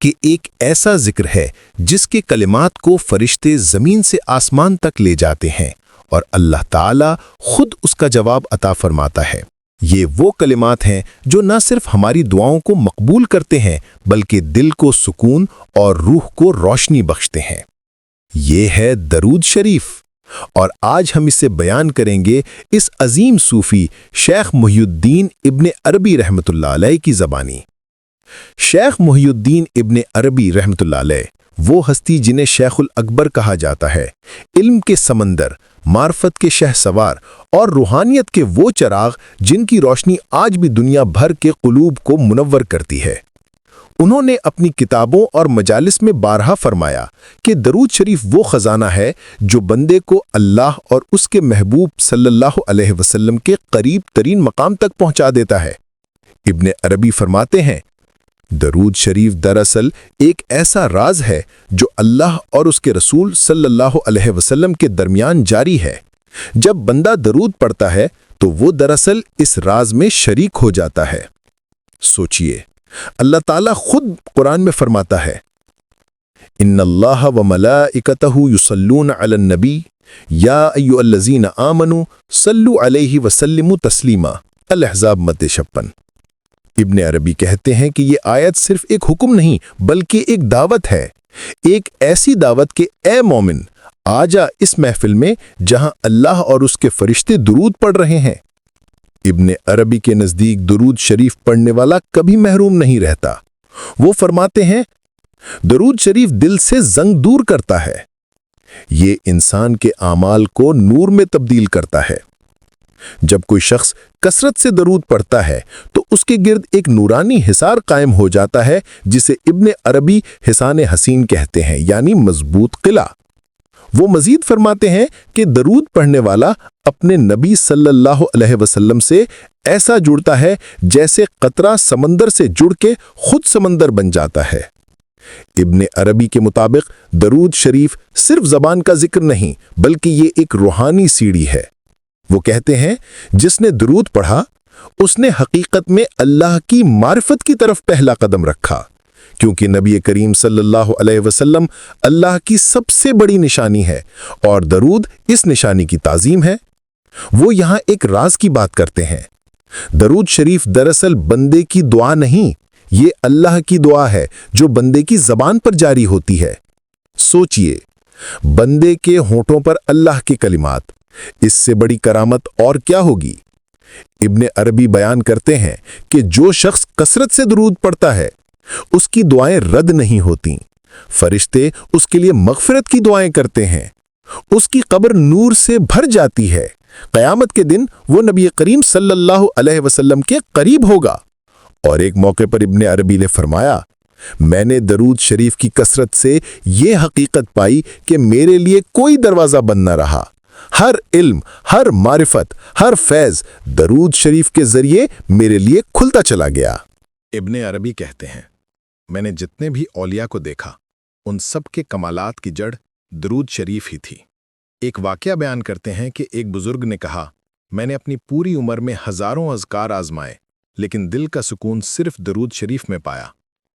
کہ ایک ایسا ذکر ہے جس کے کلمات کو فرشتے زمین سے آسمان تک لے جاتے ہیں اور اللہ تعالیٰ خود اس کا جواب عطا فرماتا ہے؟ یہ وہ کلمات ہیں جو نہ صرف ہماری دعاؤں کو مقبول کرتے ہیں بلکہ دل کو سکون اور روح کو روشنی بخشتے ہیں۔ یہ ہے درود شریف، اور آج ہم اسے بیان کریں گے اس عظیم صوفی شیخ محی الدین ابن عربی رحمۃ اللہ علیہ کی زبانی۔ شیخ محی الدین ابن عربی رحمۃ اللہ علیہ وہ ہستی جنہیں شیخ الاکبر کہا جاتا ہے، علم کے سمندر، معرفت کے شہ سوار اور روحانیت کے وہ چراغ جن کی روشنی آج بھی دنیا بھر کے قلوب کو منور کرتی ہے۔ انہوں نے اپنی کتابوں اور مجالس میں بارہا فرمایا کہ درود شریف وہ خزانہ ہے جو بندے کو اللہ اور اس کے محبوب صلی اللہ علیہ وسلم کے قریب ترین مقام تک پہنچا دیتا ہے۔ ابن عربی فرماتے ہیں، درود شریف دراصل ایک ایسا راز ہے جو اللہ اور اس کے رسول صلی اللہ علیہ وسلم کے درمیان جاری ہے۔ جب بندہ درود پڑھتا ہے تو وہ دراصل اس راز میں شریک ہو جاتا ہے۔ سوچئے، اللہ تعالیٰ خود قرآن میں فرماتا ہے، ان اللہ و ملائکتہ یصلون علی النبی یا ایھا الذین آمنوا صلوا علیہ وسلموا تسلیما، الاحزاب مت 56۔ ابن عربی کہتے ہیں کہ یہ آیت صرف ایک حکم نہیں بلکہ ایک دعوت ہے، ایک ایسی دعوت کہ اے مومن، آ جا اس محفل میں جہاں اللہ اور اس کے فرشتے درود پڑھ رہے ہیں۔ ابن عربی کے نزدیک درود شریف پڑھنے والا کبھی محروم نہیں رہتا۔ وہ فرماتے ہیں، درود شریف دل سے زنگ دور کرتا ہے، یہ انسان کے اعمال کو نور میں تبدیل کرتا ہے۔ جب کوئی شخص کثرت سے درود پڑھتا ہے تو اس کے گرد ایک نورانی حصار قائم ہو جاتا ہے جسے ابن عربی حصان حسین کہتے ہیں، یعنی مضبوط قلعہ۔ وہ مزید فرماتے ہیں کہ درود پڑھنے والا اپنے نبی صلی اللہ علیہ وسلم سے ایسا جڑتا ہے جیسے قطرہ سمندر سے جڑ کے خود سمندر بن جاتا ہے۔ ابن عربی کے مطابق درود شریف صرف زبان کا ذکر نہیں بلکہ یہ ایک روحانی سیڑھی ہے۔ وہ کہتے ہیں، جس نے درود پڑھا اس نے حقیقت میں اللہ کی معرفت کی طرف پہلا قدم رکھا، کیونکہ نبی کریم صلی اللہ علیہ وسلم اللہ کی سب سے بڑی نشانی ہے اور درود اس نشانی کی تعظیم ہے۔ وہ یہاں ایک راز کی بات کرتے ہیں، درود شریف دراصل بندے کی دعا نہیں، یہ اللہ کی دعا ہے جو بندے کی زبان پر جاری ہوتی ہے۔ سوچئے، بندے کے ہونٹوں پر اللہ کے کلمات، اس سے بڑی کرامت اور کیا ہوگی؟ ابن عربی بیان کرتے ہیں کہ جو شخص کثرت سے درود پڑھتا ہے اس کی دعائیں رد نہیں ہوتیں، فرشتے اس کے لیے مغفرت کی دعائیں کرتے ہیں، اس کی قبر نور سے بھر جاتی ہے، قیامت کے دن وہ نبی کریم صلی اللہ علیہ وسلم کے قریب ہوگا۔ اور ایک موقع پر ابن عربی نے فرمایا، میں نے درود شریف کی کثرت سے یہ حقیقت پائی کہ میرے لیے کوئی دروازہ بند نہ رہا، ہر علم، ہر معرفت، ہر فیض درود شریف کے ذریعے میرے لیے کھلتا چلا گیا۔ ابن عربی کہتے ہیں، میں نے جتنے بھی اولیاء کو دیکھا ان سب کے کمالات کی جڑ درود شریف ہی تھی۔ ایک واقعہ بیان کرتے ہیں کہ ایک بزرگ نے کہا، میں نے اپنی پوری عمر میں ہزاروں اذکار آزمائے لیکن دل کا سکون صرف درود شریف میں پایا۔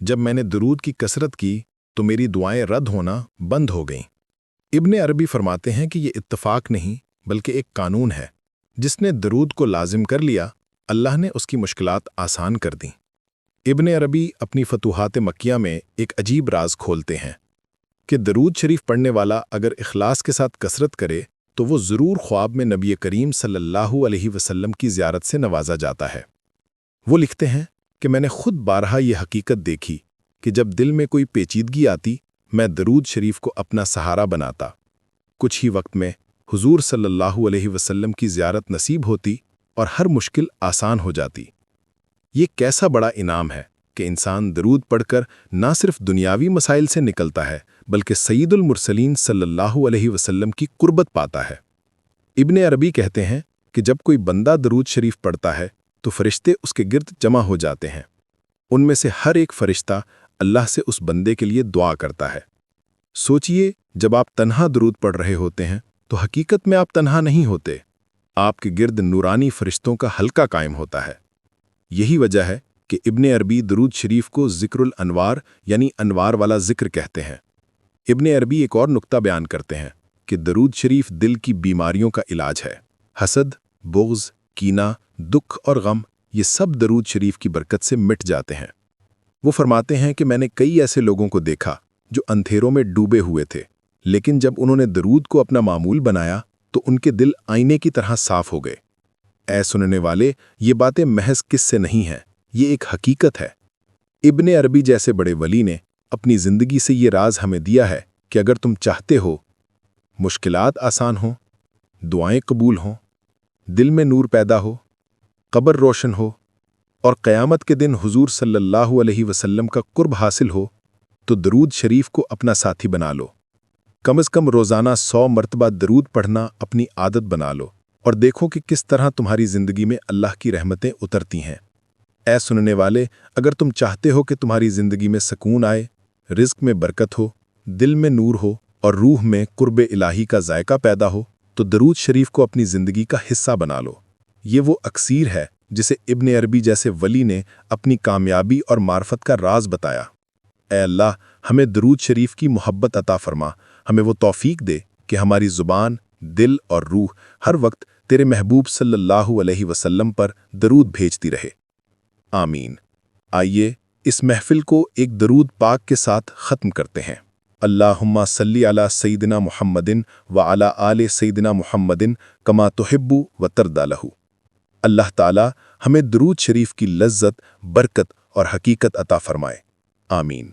جب میں نے درود کی کثرت کی تو میری دعائیں رد ہونا بند ہو گئیں۔ ابن عربی فرماتے ہیں کہ یہ اتفاق نہیں بلکہ ایک قانون ہے، جس نے درود کو لازم کر لیا اللہ نے اس کی مشکلات آسان کر دیں۔ ابن عربی اپنی فتوحات مکیہ میں ایک عجیب راز کھولتے ہیں کہ درود شریف پڑھنے والا اگر اخلاص کے ساتھ کثرت کرے تو وہ ضرور خواب میں نبی کریم صلی اللہ علیہ وسلم کی زیارت سے نوازا جاتا ہے۔ وہ لکھتے ہیں کہ میں نے خود بارہا یہ حقیقت دیکھی کہ جب دل میں کوئی پیچیدگی آتی میں درود شریف کو اپنا سہارا بناتا، کچھ ہی وقت میں حضور صلی اللہ علیہ وسلم کی زیارت نصیب ہوتی اور ہر مشکل آسان ہو جاتی۔ یہ کیسا بڑا انعام ہے کہ انسان درود پڑھ کر نہ صرف دنیاوی مسائل سے نکلتا ہے بلکہ سید المرسلین صلی اللہ علیہ وسلم کی قربت پاتا ہے۔ ابن عربی کہتے ہیں کہ جب کوئی بندہ درود شریف پڑھتا ہے تو فرشتے اس کے گرد جمع ہو جاتے ہیں، ان میں سے ہر ایک فرشتہ اللہ سے اس بندے کے لیے دعا کرتا ہے۔ سوچئے، جب آپ تنہا درود پڑھ رہے ہوتے ہیں تو حقیقت میں آپ تنہا نہیں ہوتے، آپ کے گرد نورانی فرشتوں کا حلقہ قائم ہوتا ہے۔ یہی وجہ ہے کہ ابن عربی درود شریف کو ذکر الانوار یعنی انوار والا ذکر کہتے ہیں۔ ابن عربی ایک اور نقطہ بیان کرتے ہیں کہ درود شریف دل کی بیماریوں کا علاج ہے۔ حسد، بغض، کینہ، دکھ اور غم یہ سب درود شریف کی برکت سے مٹ جاتے ہیں۔ وہ فرماتے ہیں کہ میں نے کئی ایسے لوگوں کو دیکھا جو اندھیروں میں ڈوبے ہوئے تھے، لیکن جب انہوں نے درود کو اپنا معمول بنایا تو ان کے دل آئینے کی طرح صاف ہو گئے۔ اے سننے والے، یہ باتیں محض کس سے نہیں ہیں، یہ ایک حقیقت ہے۔ ابن عربی جیسے بڑے ولی نے اپنی زندگی سے یہ راز ہمیں دیا ہے کہ اگر تم چاہتے ہو مشکلات آسان ہوں، دعائیں قبول ہوں، دل میں نور پیدا ہو، قبر روشن ہو اور قیامت کے دن حضور صلی اللہ علیہ وسلم کا قرب حاصل ہو، تو درود شریف کو اپنا ساتھی بنا لو۔ کم از کم روزانہ 100 مرتبہ درود پڑھنا اپنی عادت بنا لو اور دیکھو کہ کس طرح تمہاری زندگی میں اللہ کی رحمتیں اترتی ہیں۔ اے سننے والے، اگر تم چاہتے ہو کہ تمہاری زندگی میں سکون آئے، رزق میں برکت ہو، دل میں نور ہو اور روح میں قرب الہی کا ذائقہ پیدا ہو، تو درود شریف کو اپنی زندگی کا حصہ بنا لو۔ یہ وہ اکسیر ہے جسے ابن عربی جیسے ولی نے اپنی کامیابی اور معرفت کا راز بتایا۔ اے اللہ، ہمیں درود شریف کی محبت عطا فرما، ہمیں وہ توفیق دے کہ ہماری زبان، دل اور روح ہر وقت تیرے محبوب صلی اللہ علیہ وسلم پر درود بھیجتی رہے۔ آمین۔ آئیے اس محفل کو ایک درود پاک کے ساتھ ختم کرتے ہیں۔ اللہم صلی علی سیدنا محمد وعلی آل سیدنا محمد کما تحب و ترضی لہ۔ اللہ تعالی ہمیں درود شریف کی لذت، برکت اور حقیقت عطا فرمائے۔ آمین۔